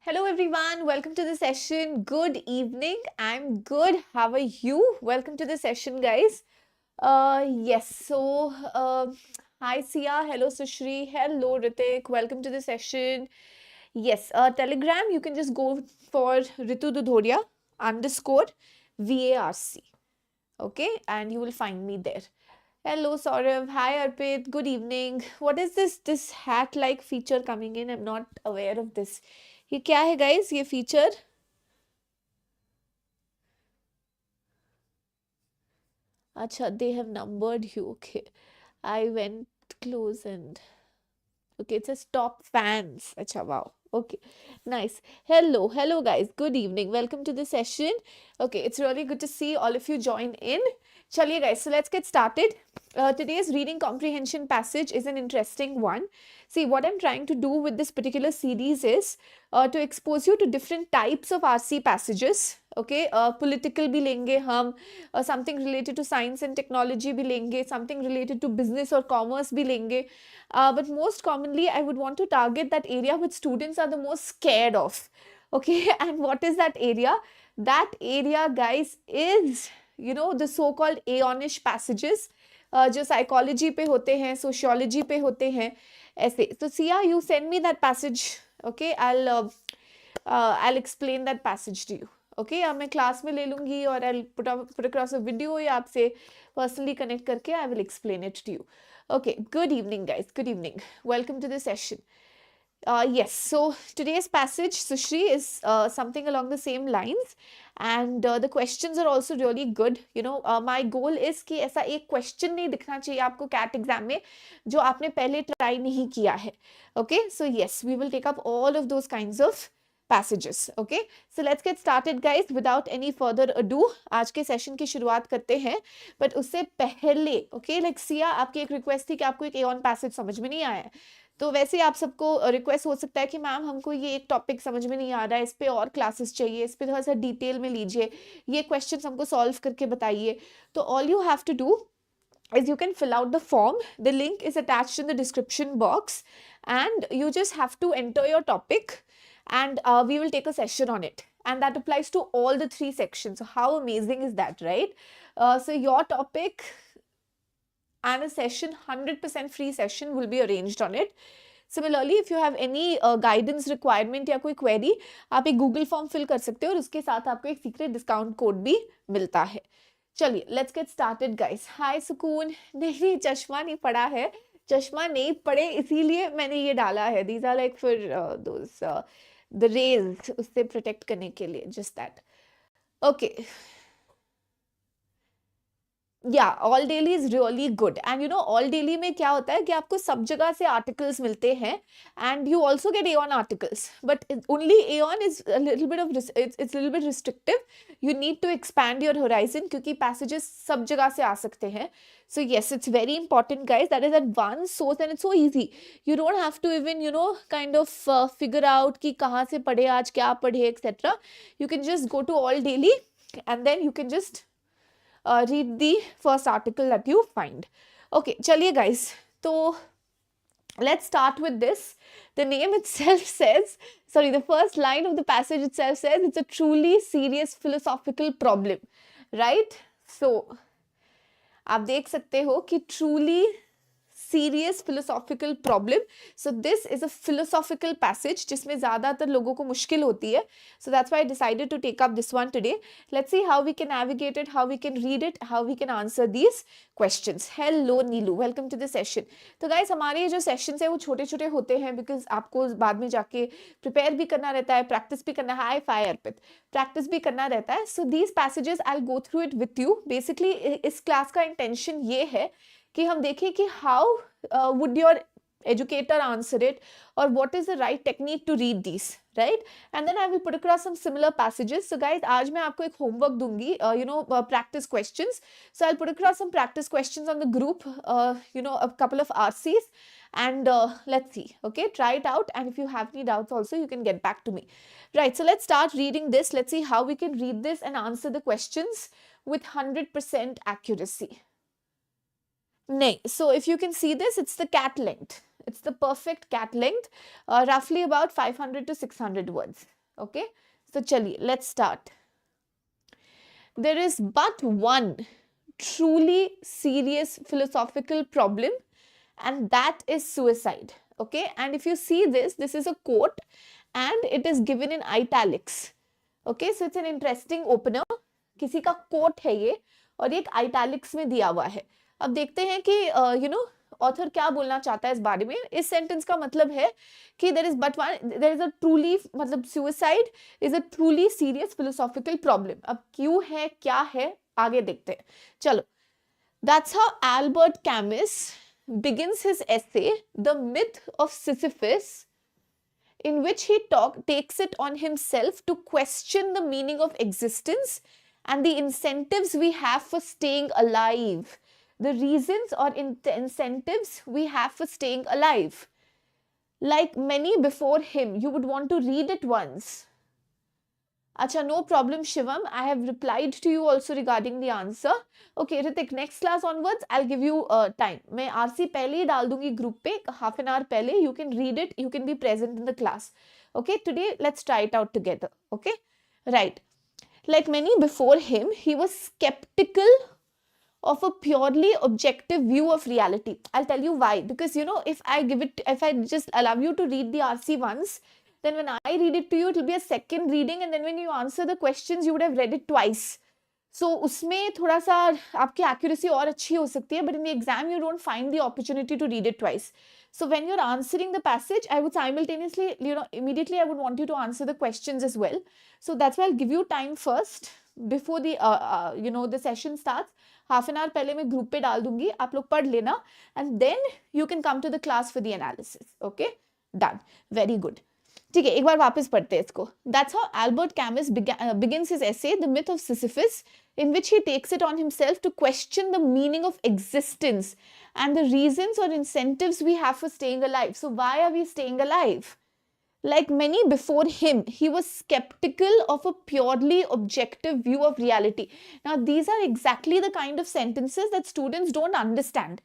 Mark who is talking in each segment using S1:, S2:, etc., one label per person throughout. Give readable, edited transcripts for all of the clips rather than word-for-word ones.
S1: Hello everyone, welcome to the session. Good evening. I'm good. How are you? Welcome to the session, guys. Yes, so hi Sia, hello Sushri, hello Ritik, welcome to the session. Yes, Telegram, you can just go for Ritu Dudhoria underscore VARC. Okay, and you will find me there. Hello Saurav, hi Arpit, good evening. What is this hat-like feature coming in? I'm not aware of this. ये क्या है guys? ये feature? Acha, they have numbered you. Okay. I went close and okay, it says top fans. Acha, wow. Okay, nice. Hello guys. Good evening. Welcome to the session. Okay, it's really good to see all of you join in. Chaliye guys, so let's get started. Today's reading comprehension passage is an interesting one. See, what I'm trying to do with this particular series is to expose you to different types of RC passages. Okay, political भी लेंगे हम, something related to science and technology भी लेंगे, something related to business or commerce भी लेंगे. But most commonly, I would want to target that area which students are the most scared of. Okay, and what is that area? That area, guys, is the so-called Aeonish passages. जो psychology पे होते हैं, sociology पे होते हैं, ऐसे. So Sia, you send me that passage. Okay, I'll explain that passage to you. Okay, अब मैं क्लास में ले लूँगी और I'll put across a video या आपसे personally connect करके I will explain it to you. Okay, good evening guys, good evening. Welcome to the session. Yes, so today's passage, Sushri, is something along the same lines, and the questions are also really good. My goal is कि ऐसा एक question नहीं दिखना चाहिए आपको CAT exam में जो आपने पहले try नहीं किया है. Okay, so yes, we will take up all of those kinds of passages. Okay, so let's get started guys without any further ado. आज के session की शुरुआत करते हैं, but उससे पहले okay, like सिया, आपकी एक request थी कि आपको एक एऑन passage समझ में नहीं आया है, तो वैसे आप सबको रिक्वेस्ट हो सकता है कि मैम हमको ये एक टॉपिक समझ में नहीं आ रहा है, इस पे और क्लासेस चाहिए, इस पे थोड़ा सा डिटेल में लीजिए, ये क्वेश्चंस हमको सॉल्व करके बताइए. तो all you have to do is you can fill out the form. The link is attached in the description box, and you just have to enter your topic, and we will take a session on it, and that applies to all the 3 sections. So how amazing is that, right? So your topic and a session, 100% free session, will be arranged on it. Similarly, if you have any guidance requirement या कोई query, आप एक Google form fill कर सकते हो और उसके साथ आपको एक secret discount code भी मिलता है. चलिए, let's get started guys. Hi सुकून, नहीं चश्मा नहीं पड़ा है, चश्मा नहीं पड़े इसीलिए मैंने ये डाला है. These are like for those the rays, उससे protect करने के लिए, just that. Okay. Yeah, all daily is really good, and all daily में क्या होता है कि आपको सब जगह से articles मिलते हैं, and you also get Aeon articles, but only Aeon is a little bit of it's a little bit restrictive. You need to expand your horizon क्योंकि passages सब जगह से आ सकते हैं. So yes, it's very important guys, that is at one source, and it's so easy. You don't have to even kind of figure out कि कहाँ से पढ़े आज, क्या पढ़े, etc. You can just go to all daily, and then you can just read the first article that you find. Okay, chaliye guys, so let's start with this. The name itself says, sorry, the first line of the passage itself says it's a truly serious philosophical problem, right? So आप देख सकते हो कि truly serious philosophical problem. So this is a philosophical passage जिसमें ज़्यादातर लोगों को मुश्किल होती है. So that's why I decided to take up this one today. Let's see how we can navigate it, how we can read it, how we can answer these questions. Hello Neelu, welcome to the session. तो guys, हमारे ये जो sessions है वो छोटे छोटे होते हैं because आपको बाद में जाके prepare भी करना रहता है, practice भी करना है. Hi Arpit, practice भी करना रहता है. So these passages I'll go through it with you. Basically इस class का intention ये है कि हम देखें कि how would your educator answer it, or what is the right technique to read these, right? And then I will put across some similar passages. So guys, आज मैं आपको एक homework दूंगी, practice questions. So I'll put across some practice questions on the group, a couple of RCs, and let's see. Okay, try it out, and if you have any doubts also, you can get back to me. Right, so let's start reading this. Let's see how we can read this and answer the questions with 100% accuracy. No, so if you can see this, it's the cat length. It's the perfect cat length, roughly about 500 to 600 words. Okay, so chaliye, let's start. There is but one truly serious philosophical problem, and that is suicide. Okay, and if you see this, this is a quote and it is given in italics. Okay, so it's an interesting opener. किसी का coat है ये और ये एक italics में दिया हुआ है. अब देखते हैं कि you know ऑथर क्या बोलना चाहता है इस बारे में. इस सेंटेंस का मतलब है कि there is but one, there is a truly, मतलब suicide is a truly serious philosophical problem. अब क्यों है, क्या है, आगे देखते हैं. चलो, that's how Albert Camus begins his essay, The Myth of Sisyphus, in which he takes it on himself to question the meaning of existence and the incentives we have for staying alive. The reasons or incentives we have for staying alive. Like many before him, you would want to read it once. Acha, no problem, Shivam. I have replied to you also regarding the answer. Okay, Ritik, next class onwards, I'll give you time. मैं RC पहले ही डाल दूंगी group पे, half an hour पहले. You can read it. You can be present in the class. Okay, today let's try it out together. Okay, right. Like many before him, he was skeptical of a purely objective view of reality. I'll tell you why. Because you know, if I just allow you to read the RC once, then when I read it to you, it will be a second reading, and then when you answer the questions, you would have read it twice. So उसमें थोड़ा सा आपकी accuracy और अच्छी हो सकती है, but in the exam you don't find the opportunity to read it twice. So when you're answering the passage, I would simultaneously, you know, immediately I would want you to answer the questions as well. So that's why I'll give you time first before the you know, the session starts. Half an hour पहले मैं group पे डाल दूंगी, आप लोग पढ़ लेना, and then you can come to the class for the analysis. Okay, done. Very good. ठीक है, एक बार वापस पढ़ते हैं इसको. That's how Albert Camus begins his essay, The Myth of Sisyphus, in which he takes it on himself to question the meaning of existence and the reasons or incentives we have for staying alive. So why are we staying alive? Like many before him, he was skeptical of a purely objective view of reality. Now, these are exactly the kind of sentences that students don't understand.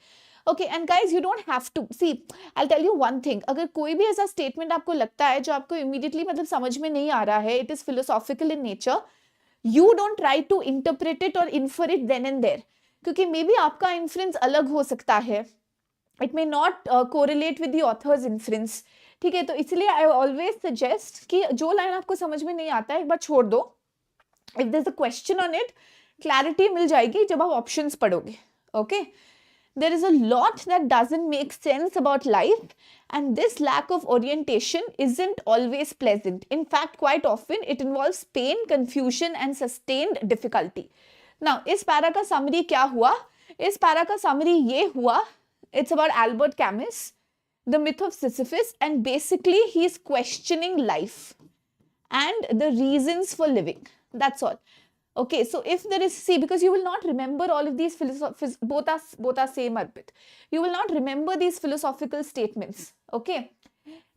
S1: Okay, and guys, you don't have to see. I'll tell you one thing. अगर कोई भी ऐसा statement आपको लगता है जो आपको immediately मतलब समझ में नहीं आ रहा है, it is philosophical in nature, you don't try to interpret it or infer it then and there. क्योंकि maybe आपका inference अलग हो सकता है. It may not correlate with the author's inference. ठीक है, तो इसलिए I always suggest कि जो लाइन आपको समझ में नहीं आता है एक बार छोड़ दो. If there's a question on it, clarity मिल जाएगी जब आप options पढ़ोगे. Okay? There is a lot that doesn't make sense about life, and this lack of orientation isn't always pleasant. In fact, quite often it involves pain, confusion, and sustained difficulty. Now, इस para का summary क्या हुआ? इस para का summary ये हुआ. It's about Albert Camus, The Myth of Sisyphus, and basically he is questioning life and the reasons for living. That's all. Okay, so if there is, see, because you will not remember all of these both are same, Arpit. You will not remember these philosophical statements. Okay.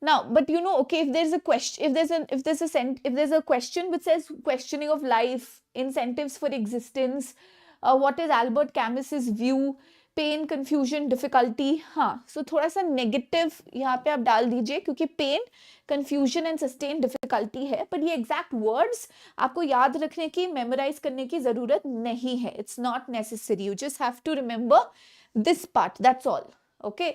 S1: Now, but you know, okay, if there's a question, if there's a question which says questioning of life, incentives for existence, what is Albert Camus's view, pain, confusion, difficulty. हाँ, so थोड़ा सा negative यहाँ पे आप डाल दीजिए क्योंकि pain, confusion and sustain difficulty है, पर ये एग्जैक्ट वर्ड्स आपको याद रखने की, मेमोराइज करने की जरूरत नहीं है. It's not necessary. You just have to remember this part, that's all. Okay.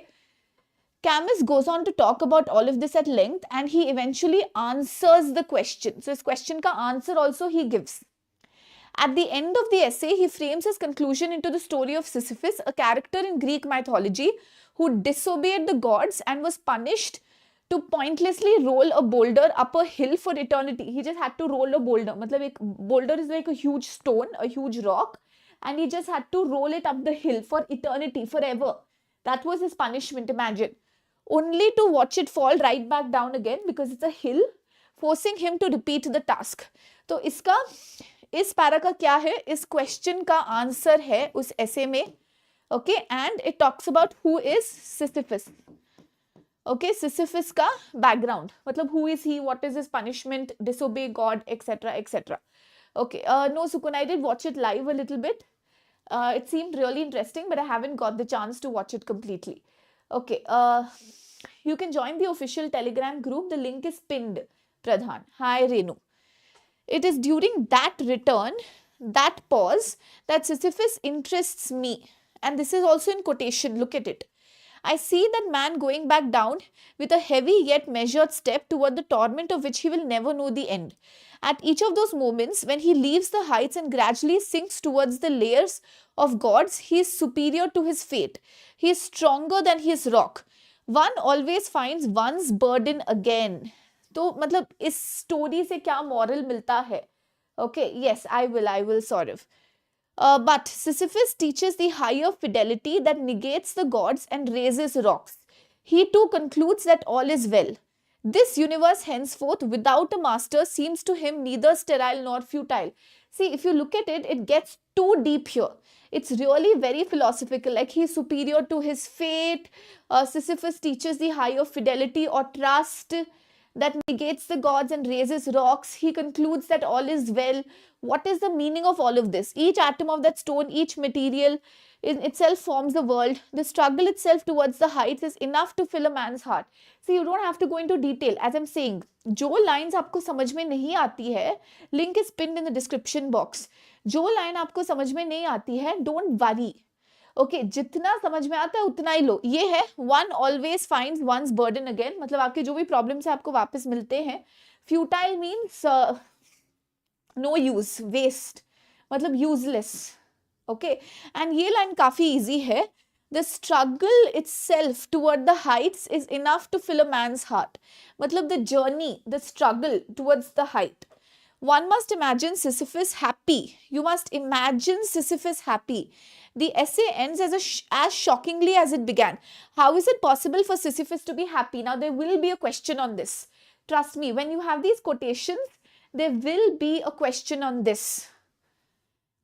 S1: Camus goes on to talk about all of this at length, and he eventually answers the question. So, इस question का answer also he gives. At the end of the essay, he frames his conclusion into the story of Sisyphus, a character in Greek mythology who disobeyed the gods and was punished to pointlessly roll a boulder up a hill for eternity. He just had to roll a boulder. मतलब एक boulder is like a huge stone, a huge rock, and he just had to roll it up the hill for eternity, forever. That was his punishment, imagine. Only to watch it fall right back down again because it's a hill, forcing him to repeat the task. तो इसका इस para का क्या है, इस question का answer है उस ऐसे में. Okay, and it talks about who is Sisyphus. Okay, Sisyphus का बैकग्राउंड, मतलब who is he, what is his punishment, disobey god, etcetera etcetera. Okay, no Sukun, I did watch it live a little bit. It seemed really interesting, but I haven't got the chance to watch it completely. Okay, you can join the official Telegram group. The link is pinned. Pradhan. Hi, Renu. It is during that return, that pause, that Sisyphus interests me. And this is also in quotation. Look at it. I see that man going back down with a heavy yet measured step toward the torment of which he will never know the end. At each of those moments, when he leaves the heights and gradually sinks towards the layers of gods, he is superior to his fate. He is stronger than his rock. One always finds one's burden again. तो मतलब इस story से क्या moral मिलता है? Okay, yes, I will, Saurav. But Sisyphus teaches the higher fidelity that negates the gods and raises rocks. He too concludes that all is well. This universe henceforth without a master seems to him neither sterile nor futile. See, if you look at it, it gets too deep here. It's really very philosophical, like he's superior to his fate. Sisyphus teaches the higher fidelity or trust that negates the gods and raises rocks. He concludes that all is well. What is the meaning of all of this? Each atom of that stone, each material in itself forms the world. The struggle itself towards the heights is enough to fill a man's heart. See, you don't have to go into detail. As I'm saying, जो lines आपको समझ में नहीं आती है, link is pinned in the description box. जो line आपको समझ में नहीं आती है, don't worry. ओके जितना समझ में आता है उतना ही लो. ये है one always finds one's burden again, मतलब आपके जो भी प्रॉब्लम्स है आपको वापस मिलते हैं. Futile means no use, waste, मतलब यूजलेस. ओके एंड ये लाइन काफी इजी है. The struggle itself toward the heights is enough to fill a man's heart. मतलब the journey, the struggle towards the height. One must imagine Sisyphus happy. You must imagine Sisyphus happy. The essay ends as shockingly as it began. How is it possible for Sisyphus to be happy? Now, there will be a question on this. Trust me, when you have these quotations, there will be a question on this.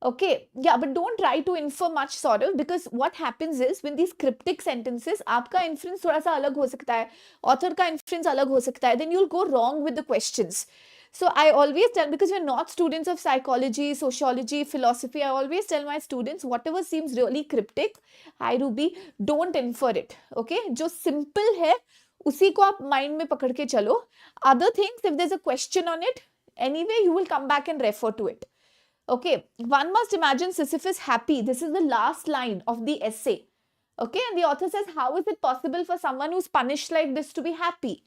S1: Okay, yeah, but don't try to infer much sort of, because what happens is when these cryptic sentences, आपका inference थोड़ा सा अलग हो सकता है, author का inference अलग हो सकता है, then you'll go wrong with the questions. So I always tell, because we're not students of psychology, sociology, philosophy, I always tell my students, whatever seems really cryptic, hi Ruby, don't infer it. Okay, जो simple है उसी को आप mind में पकड़ के चलो. Other things, if there's a question on it, anyway you will come back and refer to it. Okay, one must imagine Sisyphus happy. This is the last line of the essay. Okay, and the author says, how is it possible for someone who's punished like this to be happy?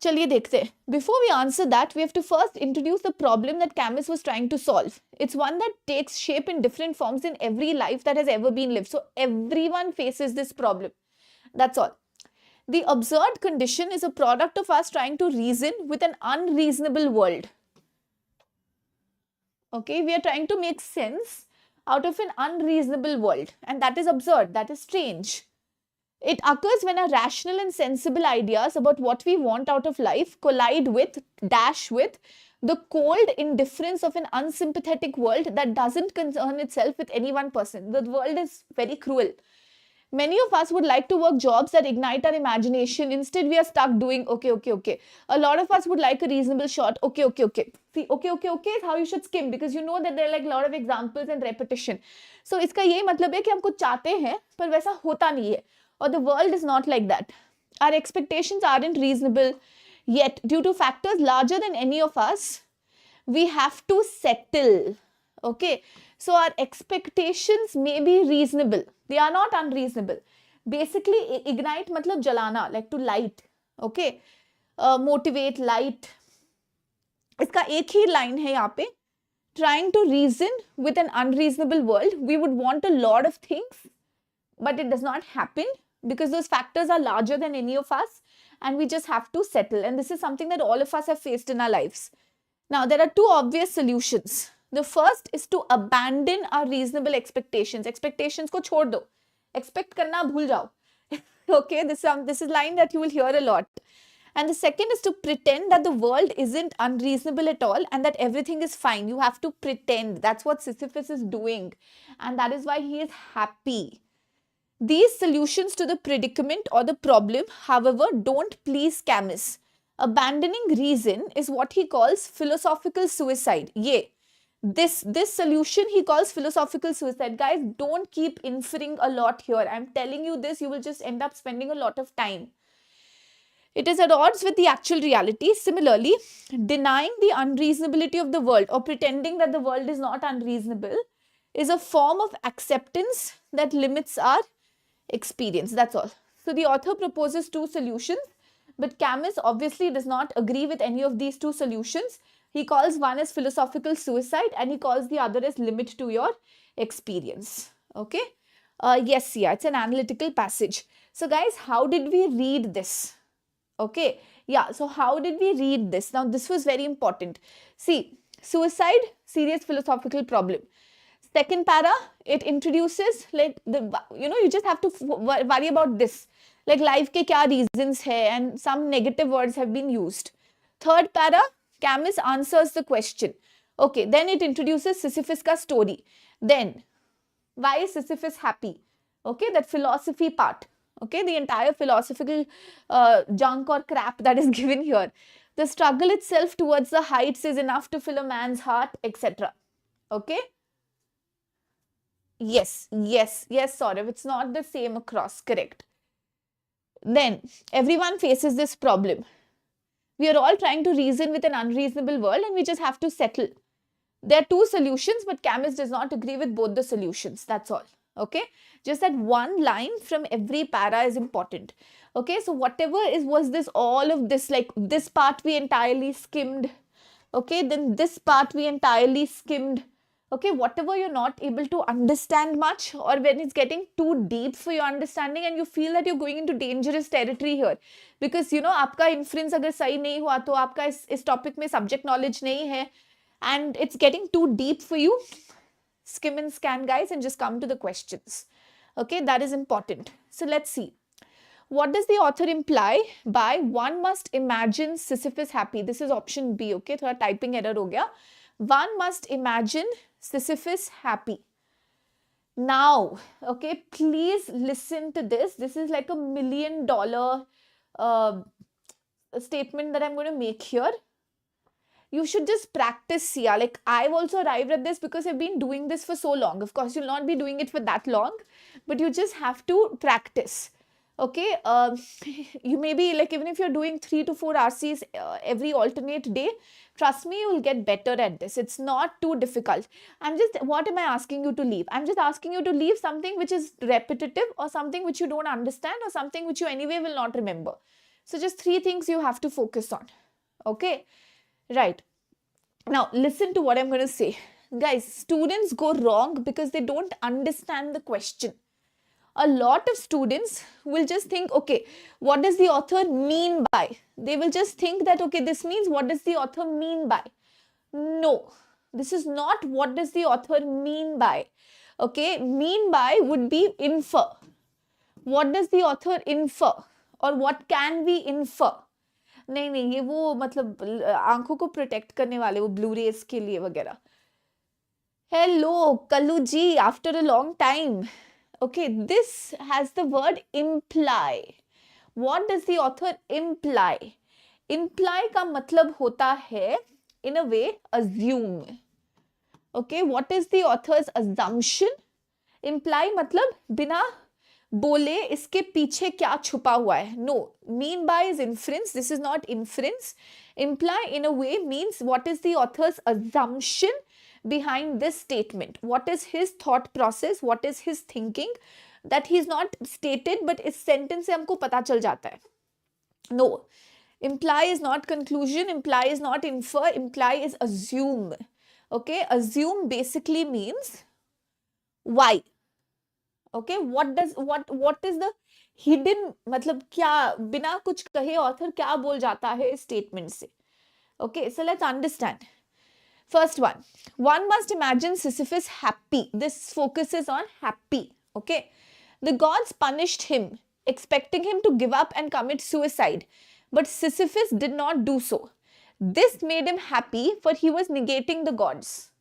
S1: चलिए देखते हैं. Before we answer that, we have to first introduce the problem that Camus was trying to solve. It's one that takes shape in different forms in every life that has ever been lived. So everyone faces this problem. That's all. The absurd condition is a product of us trying to reason with an unreasonable world. Okay, we are trying to make sense out of an unreasonable world, and that is absurd, that is strange. It occurs when our rational and sensible ideas about what we want out of life collide with, dash with, the cold indifference of an unsympathetic world that doesn't concern itself with any one person. The world is very cruel. Many of us would like to work jobs that ignite our imagination. Instead, we are stuck doing okay. A lot of us would like a reasonable shot. Okay. See, okay is how you should skim, because you know that there are like a lot of examples and repetition. So, इसका यही मतलब है कि हम कुछ चाहते हैं पर वैसा होता नहीं है. Or the world is not like that. Our expectations aren't reasonable. Yet, due to factors larger than any of us, we have to settle. Okay. So our expectations may be reasonable. They are not unreasonable. Basically, ignite matlab jalana, like to light. Okay. Motivate, light. इसका एक ही line है यहाँ पे. Trying to reason with an unreasonable world. We would want a lot of things, but it does not happen because those factors are larger than any of us, and we just have to settle. And this is something that all of us have faced in our lives. Now, there are two obvious solutions. The first is to abandon our reasonable expectations. Expectations को छोड़ दो. Expect करना भूल जाओ. Okay, this is line that you will hear a lot. And the second is to pretend that the world isn't unreasonable at all and that everything is fine. You have to pretend. That's what Sisyphus is doing. And that is why he is happy. These solutions to the predicament or the problem, however, don't please Camus. Abandoning reason is what he calls philosophical suicide. This solution he calls philosophical suicide. Guys, don't keep inferring a lot here. I'm telling you this, you will just end up spending a lot of time. It is at odds with the actual reality. Similarly, denying the unreasonability of the world or pretending that the world is not unreasonable is a form of acceptance that limits our experience. That's all. So the author proposes two solutions, but 𝐂𝐚𝐥𝐿 obviously does not agree with any of these two solutions. He calls one as philosophical suicide and he calls the other as limit to your experience. Okay. Yes, yeah, it's an analytical passage. So guys, how did we read this? Okay. Yeah. So how did we read this? Now, this was very important. See, suicide, serious philosophical problem. Second para, it introduces like you just have to worry about this. Like life ke kya reasons hai and some negative words have been used. Third para, 𝐂𝐚𝐥𝐿 answers the question. Okay, then it introduces Sisyphus ka story. Then, why is Sisyphus happy? Okay, that philosophy part. Okay, the entire philosophical junk or crap that is given here. The struggle itself towards the heights is enough to fill a man's heart, etc. Okay. Yes, Saurav, it's not the same across, correct. Then, everyone faces this problem. We are all trying to reason with an unreasonable world and we just have to settle. There are two solutions, but 𝐂𝐚𝐥𝐿 does not agree with both the solutions. That's all. Okay. Just that one line from every para is important. Okay. So whatever was this, all of this, like this part we entirely skimmed. Okay. Then this part we entirely skimmed. Okay. Whatever you're not able to understand much, or when it's getting too deep for your understanding and you feel that you're going into dangerous territory here. Because आपका inference अगर सही नहीं हुआ तो आपका इस topic में subject knowledge नहीं है and it's getting too deep for you, skim and scan guys and just come to the questions. Okay, that is important. So let's see. What does the author imply by one must imagine Sisyphus happy? This is option B. Okay, thoda typing error ho gaya. One must imagine Sisyphus happy. Now, okay, please listen to this. This is like $1 million statement that I'm going to make here. You should just practice. Yeah, like I've also arrived at this because I've been doing this for so long. Of course, you'll not be doing it for that long, but you just have to practice. Okay, you may be like, even if you're doing 3 to 4 RCs every alternate day, trust me, you will get better at this. It's not too difficult. What am I asking you to leave? I'm just asking you to leave something which is repetitive or something which you don't understand or something which you anyway will not remember. So just 3 things you have to focus on. Okay, right. Now, listen to what I'm going to say. Guys, students go wrong because they don't understand the question. A lot of students will just think, okay, what does the author mean by? They will just think that, okay, this means what does the author mean by? No, this is not what does the author mean by. Okay, mean by would be infer. What does the author infer? Or what can we infer? नहीं ये वो मतलब आंखों को protect करने वाले वो blue rays के लिए वगैरह. Hello, Kallu ji, after a long time. Okay, this has the word imply. What does the author imply? Imply का मतलब होता है, in a way, assume. Okay, what is the author's assumption? Imply मतलब बिना बोले इसके पीछे क्या छुपा हुआ है. No, mean by is inference. This is not inference. Imply in a way means what is the author's assumption behind this statement. What is his thought process? What is his thinking? That he's not stated, but इस sentence से हमको पता चल जाता है. No, imply is not conclusion. Imply is not infer. Imply is assume. Okay, assume basically means why. Okay, what is the hidden, मतलब क्या बिना कुछ कहे author क्या बोल जाता है इस statement से. Okay, so let's understand. First one must imagine Sisyphus happy. This focuses on happy. Okay, the gods punished him, expecting him to give up and commit suicide, but Sisyphus did not do so. This made him happy, for he was negating the gods.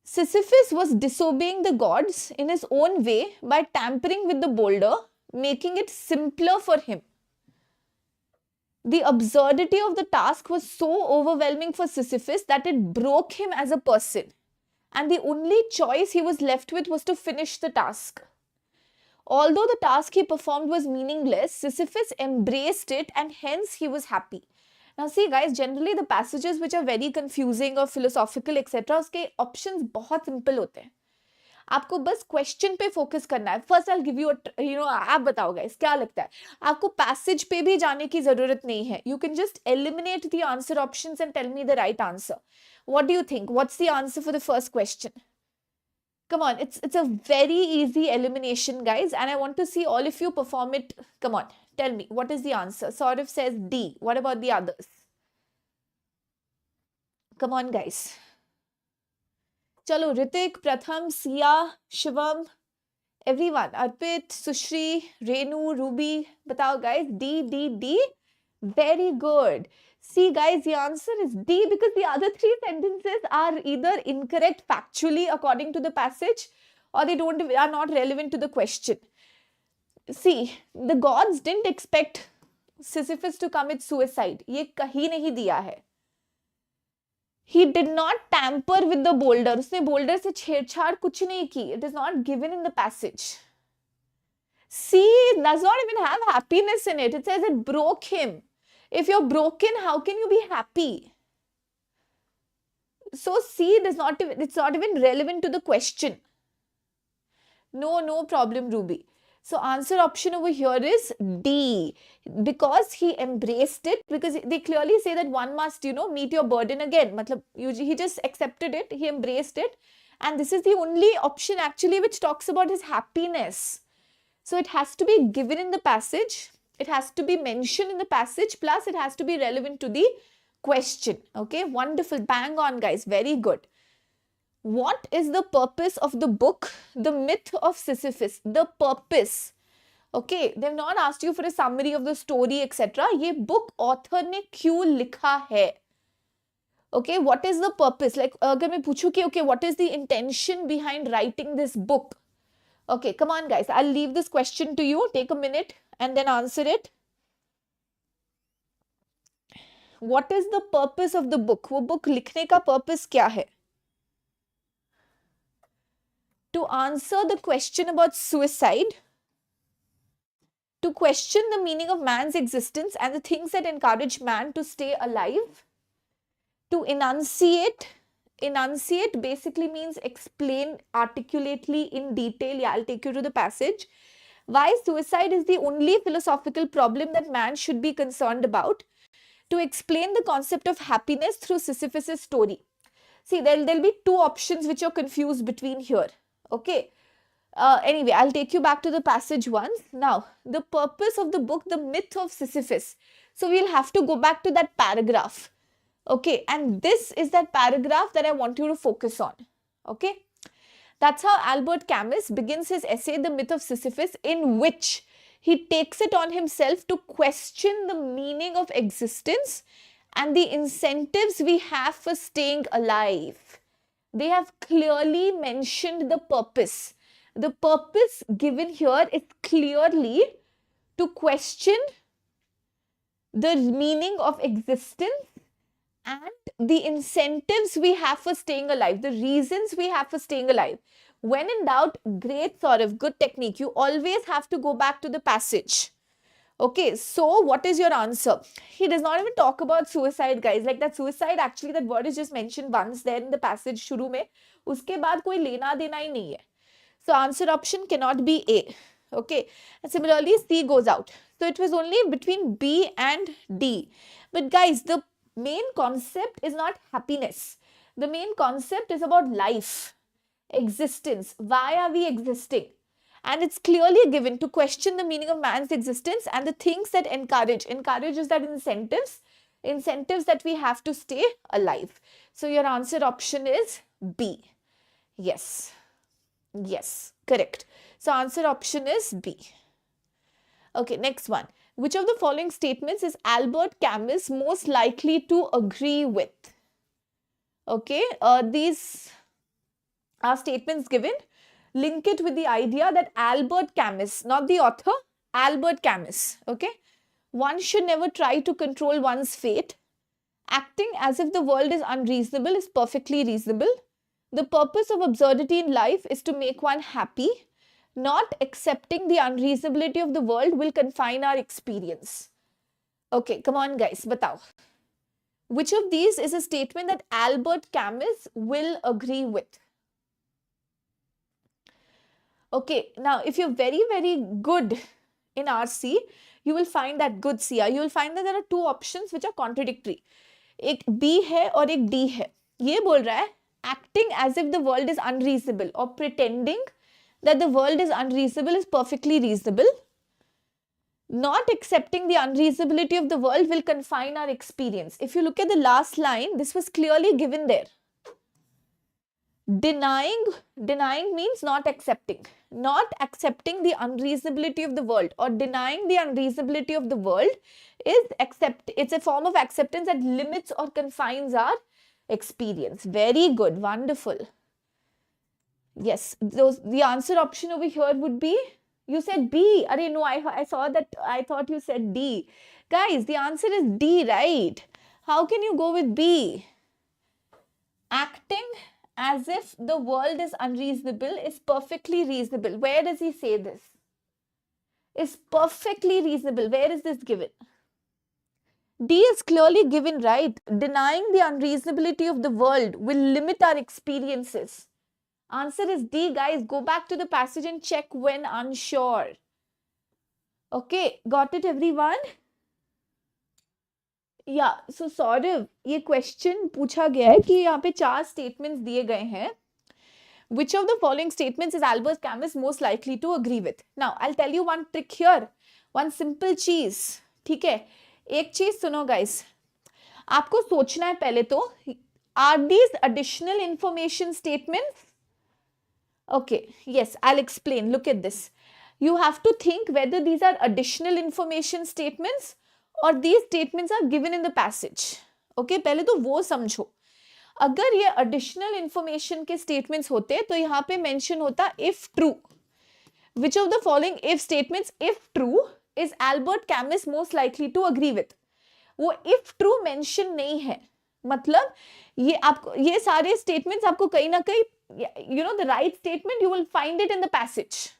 S1: Sisyphus was disobeying the gods in his own way by tampering with the boulder, making it simpler for him. The absurdity of the task was so overwhelming for Sisyphus that it broke him as a person, and the only choice he was left with was to finish the task. Although the task he performed was meaningless, Sisyphus embraced it and hence he was happy. Now see guys, generally the passages which are very confusing or philosophical etc. उसके options बहुत simple होते हैं. आपको बस question पे focus करना है. First I give you आप बताओ गाइस क्या लगता है, आपको पैसेज पे भी जाने की जरूरत नहीं है. You can just eliminate the answer options and tell me the right answer. What do you think, what's the answer for the first question? Come on, it's a very easy elimination guys, and I want to see all of you perform it. Come on, tell me what is the answer. Saurav says D. What about the others? Come on guys. चलो ऋतिक, प्रथम, Siya, Shivam, everyone, अर्पित, सुश्री, Renu, Ruby, बताओ guys. D. Very good. See guys, the answer is D because the other three sentences are either incorrect factually according to the passage or they are not relevant to the question. See, the gods didn't expect Sisyphus to commit suicide. ये कहीं नहीं दिया है. He did not tamper with the boulder. उसने boulder से छेड़छाड़ कुछ नहीं की. It is not given in the passage. C does not even have happiness in it. It says it broke him. If you're broken, how can you be happy? So C it's not even relevant to the question. No problem, Ruby. So answer option over here is D, because he embraced it, because they clearly say that one must, meet your burden again. Matlab, he just accepted it, he embraced it. And this is the only option actually which talks about his happiness. So it has to be given in the passage. It has to be mentioned in the passage, plus it has to be relevant to the question. Okay, wonderful. Bang on, guys. Very good. What is the purpose of the book, The Myth of Sisyphus? The purpose. Okay, they've not asked you for a summary of the story, etc. ये book author ने क्यों लिखा है? Okay, what is the purpose? Like, अगर मैं पूछूं कि okay, what is the intention behind writing this book? Okay, come on, guys. I'll leave this question to you. Take a minute and then answer it. What is the purpose of the book? वो book लिखने का purpose क्या है? To answer the question about suicide, to question the meaning of man's existence and the things that encourage man to stay alive, to enunciate basically means explain articulately in detail. Yeah, I'll take you to the passage. Why suicide is the only philosophical problem that man should be concerned about. To explain the concept of happiness through Sisyphus' story. See, there'll be two options which you're confused between here. Okay. Anyway, I'll take you back to the passage once. Now, the purpose of the book, The Myth of Sisyphus. So, we'll have to go back to that paragraph. Okay, and this is that paragraph that I want you to focus on. Okay. That's how Albert Camus begins his essay, The Myth of Sisyphus, in which he takes it on himself to question the meaning of existence and the incentives we have for staying alive. They have clearly mentioned the purpose. The purpose given here is clearly to question the meaning of existence and the incentives we have for staying alive, the reasons we have for staying alive. When in doubt, great sort of good technique. You always have to go back to the passage. Okay, so what is your answer? He does not even talk about suicide, guys. Like that suicide, actually, that word is just mentioned once there in the passage शुरू में. उसके बाद कोई लेना देना ही नहीं है. So answer option cannot be A. Okay, and similarly C goes out. So it was only between B and D. But guys, the main concept is not happiness. The main concept is about life, existence. Why are we existing? And it's clearly given to question the meaning of man's existence and the things that encourage. Encourage is that incentives that we have to stay alive. So your answer option is B. Yes. Yes, correct. So answer option is B. Okay, next one. Which of the following statements is Albert Camus most likely to agree with? Okay, these are statements given. Link it with the idea that Albert Camus, not the author, Albert Camus, okay? One should never try to control one's fate. Acting as if the world is unreasonable is perfectly reasonable. The purpose of absurdity in life is to make one happy. Not accepting the unreasonability of the world will confine our experience. Okay, come on guys, batao. Which of these is a statement that Albert Camus will agree with? Okay, now if you're very, very good in RC, you will find that good CR. You will find that there are two options which are contradictory. एक B है और एक D है. ये बोल रहा है acting as if the world is unreasonable or pretending that the world is unreasonable is perfectly reasonable. Not accepting the unreasonability of the world will confine our experience. If you look at the last line, this was clearly given there. Denying means not accepting. Not accepting the unreasonability of the world or denying the unreasonability of the world is it's a form of acceptance that limits or confines our experience. Very good, wonderful. Yes, the answer option over here would be, you said B. Arey, no, I saw that, I thought you said D. Guys, the answer is D, right? How can you go with B? Acting as if the world is unreasonable is perfectly reasonable. Where does he say this? Is perfectly reasonable. Where is this given? D is clearly given, right? Denying the unreasonability of the world will limit our experiences. Answer is D, guys. Go back to the passage and check when unsure. Okay, got it everyone? या सो सौरभ, ये question पूछा गया है कि यहाँ पे 4 statements दिए गए हैं. Which of the following statements is Albert Camus most likely to agree with? Now, I'll tell you one trick here. One simple cheese. ठीक है, एक चीज सुनो guys. आपको सोचना है पहले तो, are these additional information statements? Okay, yes, I'll explain. Look at this. You have to think whether these are additional information statements or these statements are given in the passage. Okay, पहले तो वो समझो. अगर ये additional information के statements होते तो यहाँ पे mention होता if true. Which of the following if statements, if true, is Albert Camus most likely to agree with? वो if true mention नहीं है. मतलब ये आपको, ये सारे statements आपको कहीं ना कहीं, you know, the right statement you will find it in the passage.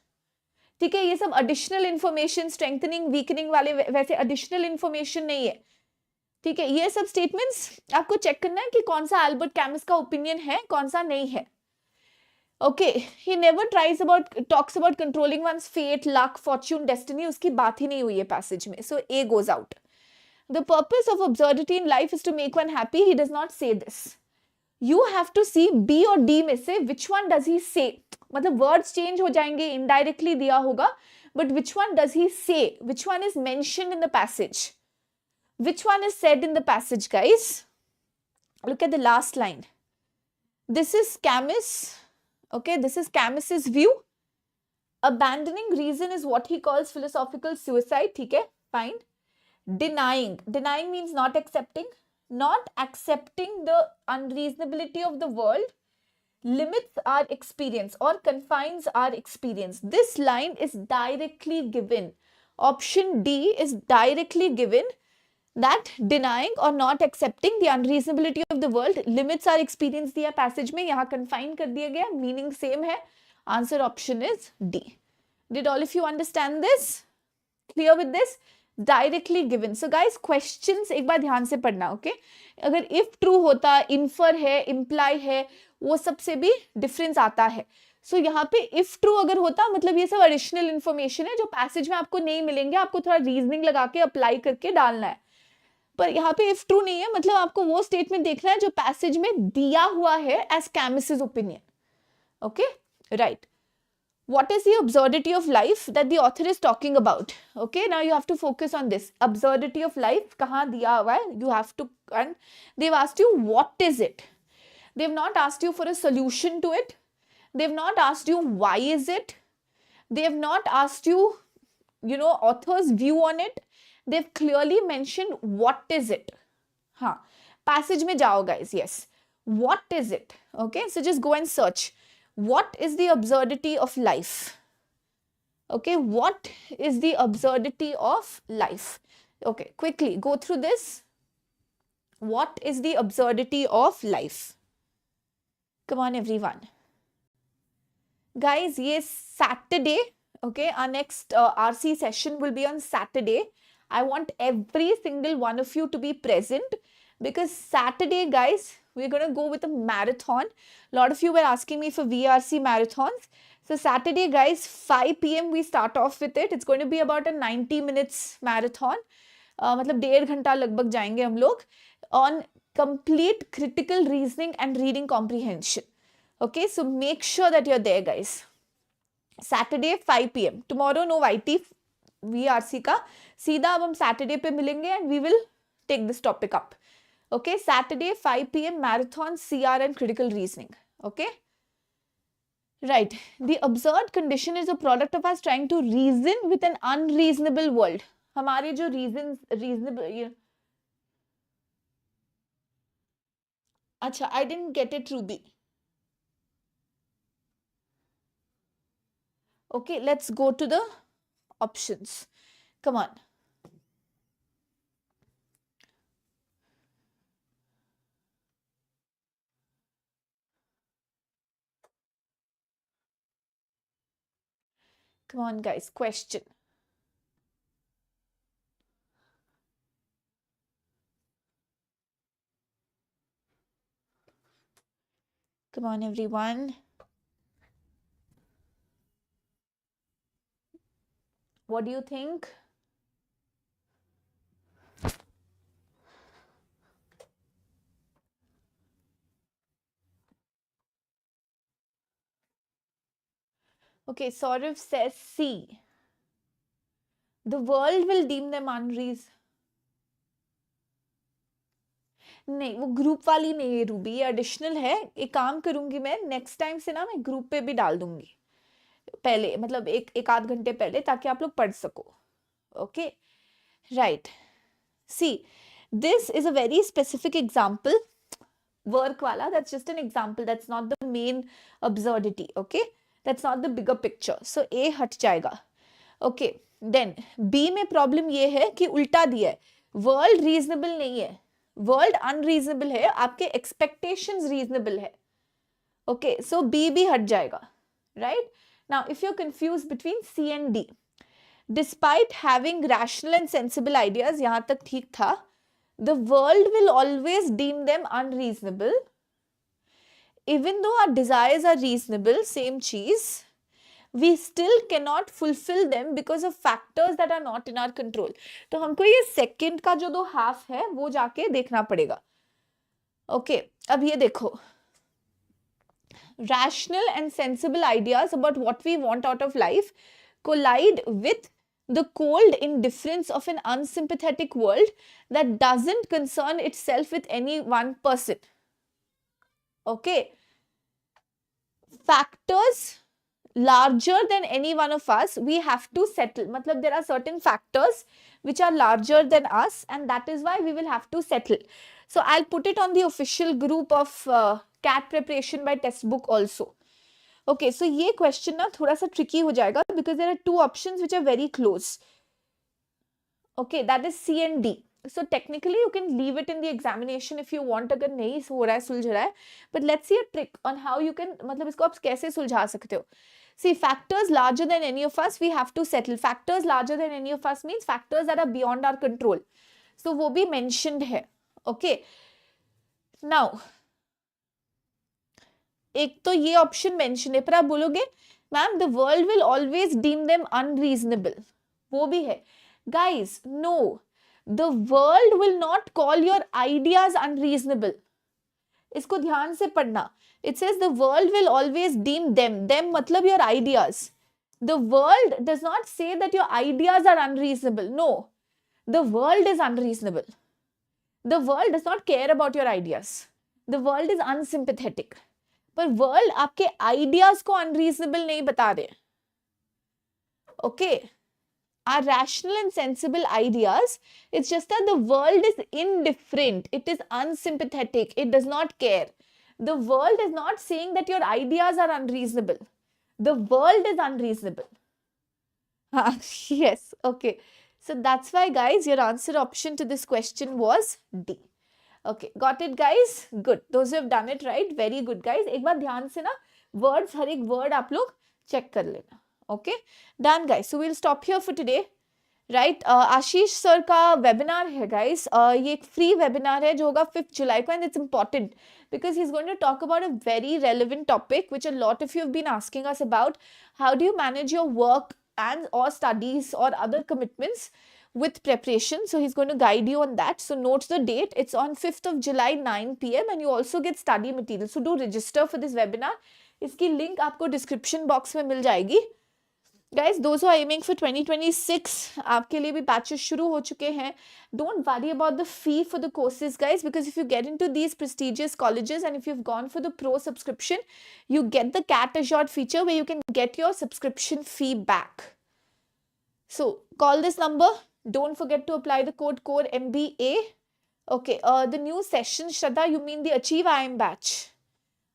S1: ठीक है, ये सब additional information, strengthening, weakening वाले वैसे additional information नहीं है. ठीक है, ये सब statements आपको check करना है कि कौन सा Albert Camus का opinion है, कौन सा नहीं है. Okay, he never talks about controlling one's fate, luck, fortune, destiny. उसकी बात ही नहीं हुई है passage में. So A goes out. The purpose of absurdity in life is to make one happy. He does not say this. You have to see B और D में से which one does he say. मतलब words change हो जाएंगे, indirectly दिया होगा, but which one does he say? Which one is mentioned in the passage? Which one is said in the passage, guys? Look at the last line. This is Camus. Okay, this is Camus's view. Abandoning reason is what he calls philosophical suicide. ठीक है, fine. Denying means not accepting. Not accepting the unreasonability of the world limits our experience or confines our experience. This line is directly given. Option D is directly given, that denying or not accepting the unreasonability of the world limits our experience. दिया passage में, यहाँ confine कर दिया गया, meaning same है. Answer option is D. Did all of you understand this? Clear with this? Directly given. So guys, questions एक बार ध्यान से पढ़ना. Okay, अगर if true होता, infer है, imply है, वो सबसे भी difference आता है. So यहाँ पे if true अगर होता, मतलब ये सब additional information है जो passage में आपको नहीं मिलेंगे, आपको थोड़ा reasoning लगा के apply करके डालना है. पर यहाँ पे if true नहीं है, मतलब आपको वो statement देखना है जो passage में दिया हुआ है as Camus's opinion. Okay, right. What is the absurdity of life that the author is talking about? Okay, now you have to focus on this. Absurdity of life, कहाँ दिया हुआ है? You have to, and they've asked you what is it. They've not asked you for a solution to it. They've not asked you why is it. They've not asked you, you know, author's view on it. They've clearly mentioned what is it. हाँ, passage में जाओ guys. Yes, what is it? Okay, so just go and search. What is the absurdity of life? Okay, what is the absurdity of life? Okay, quickly go through this. What is the absurdity of life? Come on, everyone. Guys, yes, Saturday, okay, our next RC session will be on Saturday. I want every single one of you to be present because Saturday, guys, we're going to go with a marathon. A lot of you were asking me for VRC marathons. So Saturday, guys, 5 p.m. we start off with it. It's going to be about a 90 minutes marathon. मतलब 1.5 घंटा लगभग जाएंगे हम लोग on complete critical reasoning and reading comprehension. Okay, so make sure that you're there, guys. Saturday 5 p.m. Tomorrow no YT VRC का, सीधा अब हम Saturday पे मिलेंगे and we will take this topic up. Okay, Saturday 5 p.m. marathon CR and critical reasoning. Okay, right. The absurd condition is a product of us trying to reason with an unreasonable world. हमारे जो reasonable अच्छा, I didn't get it, Ruby. Okay, let's go to the options. Come on. Come on, guys. Question. Come on, everyone. What do you think? Okay, Saurav says C. The world will deem them unreasonable. नहीं, वो group वाली नहीं है Ruby, ये additional है. एक काम करूंगी मैं, नेक्स्ट टाइम से ना मैं ग्रुप पे भी डाल दूंगी पहले, मतलब एक आध घंटे पहले, ताकि आप लोग पढ़ सको. Okay, right. See, this is a very specific example. Work wala, that's just an example. That's not the main absurdity. Okay, that's not the bigger picture. So A हट जाएगा. Okay, then B में problem ये है कि उल्टा दिया है. World reasonable नहीं है, world unreasonable है, आपके expectations reasonable है. Okay, so B भी हट जाएगा. Right? Now, if you're confused between C and D, despite having rational and sensible ideas, यहाँ तक ठीक था, the world will always deem them unreasonable. Even though our desires are reasonable, same cheese, we still cannot fulfill them because of factors that are not in our control. तो हमको ये second का जो 2 half है वो जाके देखना पड़ेगा. Okay, अब ये देखो. Rational and sensible ideas about what we want out of life collide with the cold indifference of an unsympathetic world that doesn't concern itself with any one person. Okay. Factors larger than any one of us, we have to settle. Matlab, there are certain factors which are larger than us, and that is why we will have to settle. So I'll put it on the official group of CAT preparation by Testbook also. Okay, so ये question ना थोड़ा सा tricky हो जाएगा because there are 2 options which are very close. Okay, that is C and D. So technically you can leave it in the examination if you want, अगर नहीं हो रहा है, सुलझ रहा है. But let's see a trick on how you can, मतलब इसको आप कैसे सुलझा सकते हो. See, factors larger than any of us, we have to settle. Factors larger than any of us means factors that are beyond our control. So वो भी mentioned है. Okay. Now, एक तो ये ऑप्शन मेंशन है, पर आप बोलोगे ma'am the world will always deem them unreasonable, वो भी है. Guys, no, the world will not call your ideas unreasonable. इसको ध्यान से पढ़ना. It says the world will always deem them मतलब your ideas. The world does not say that your ideas are unreasonable. No, the world is unreasonable. The world does not care about your ideas. The world is unsympathetic. पर world आपके ideas को unreasonable नहीं बता रहे. Okay, are rational and sensible ideas, it's just that the world is indifferent, it is unsympathetic, it does not care. The world is not saying that your ideas are unreasonable. The world is unreasonable. Yes, okay. So that's why, guys, your answer option to this question was D. Okay, got it, guys? Good. Those who have done it right, very good, guys. एक बार ध्यान से ना words, हर एक word आप लोग check कर लेना. Okay done guys. So we'll stop here for today. Right Ashish sir का वेबिनार है गाइस. ये एक फ्री वेबिनार है जो होगा 5th जुलाई को, and it's important because he is going to talk about a very relevant topic which a lot of you have been asking us about. How do you manage your work and or studies or other commitments with preparation? So he's going to guide you on that. So note the date. It's on 5th of July 9 p.m. and you also get study material. So do register for this webinar. इसकी link आपको description box में मिल जाएगी. Guys, those who are aiming for 2026, आपके लिए भी batches शुरू हो चुके हैं. Don't worry about the fee for the courses, guys, because if you get into these prestigious colleges and if you've gone for the pro subscription, you get the CAT assured feature where you can get your subscription fee back. So call this number. Don't forget to apply the code MBA. Okay, the new session, Shraddha, you mean the Achieve IIM batch?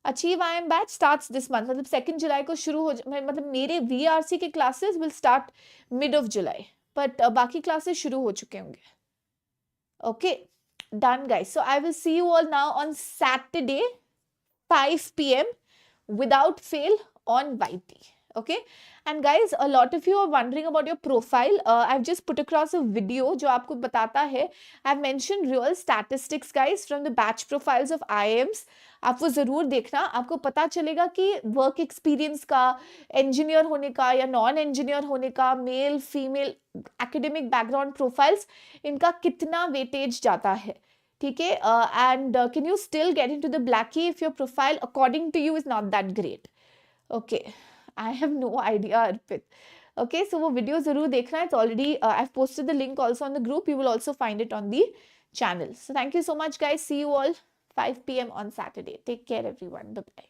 S1: Achieve IIM batch starts this month. मतलब 2nd जुलाई को शुरू हो मतलब मेरे VRC के classes will start mid of July, but बाकी classes शुरू हो चुके होंगे. Okay, done guys. So I will see you all now on Saturday 5 p.m. without fail on YT. Okay, and guys, a lot of you are wondering about your profile. I've just put across a video जो आपको बताता है. I've mentioned real statistics guys from the batch profiles of IIMs. आप वो ज़रूर देखना. आपको पता चलेगा कि वर्क एक्सपीरियंस का, इंजीनियर होने का या नॉन इंजीनियर होने का, male female academic background profiles, इनका कितना वेटेज जाता है. ठीक है. And can you still get into the blackie if your profile according to you is not that great. Okay, I have no idea, Arpit. Okay, so वो video ज़रूर देखना. It's already, I've posted the link also on the group. You will also find it on the channel. So thank you so much, guys. See you all 5 p.m. on Saturday. Take care, everyone. Bye-bye.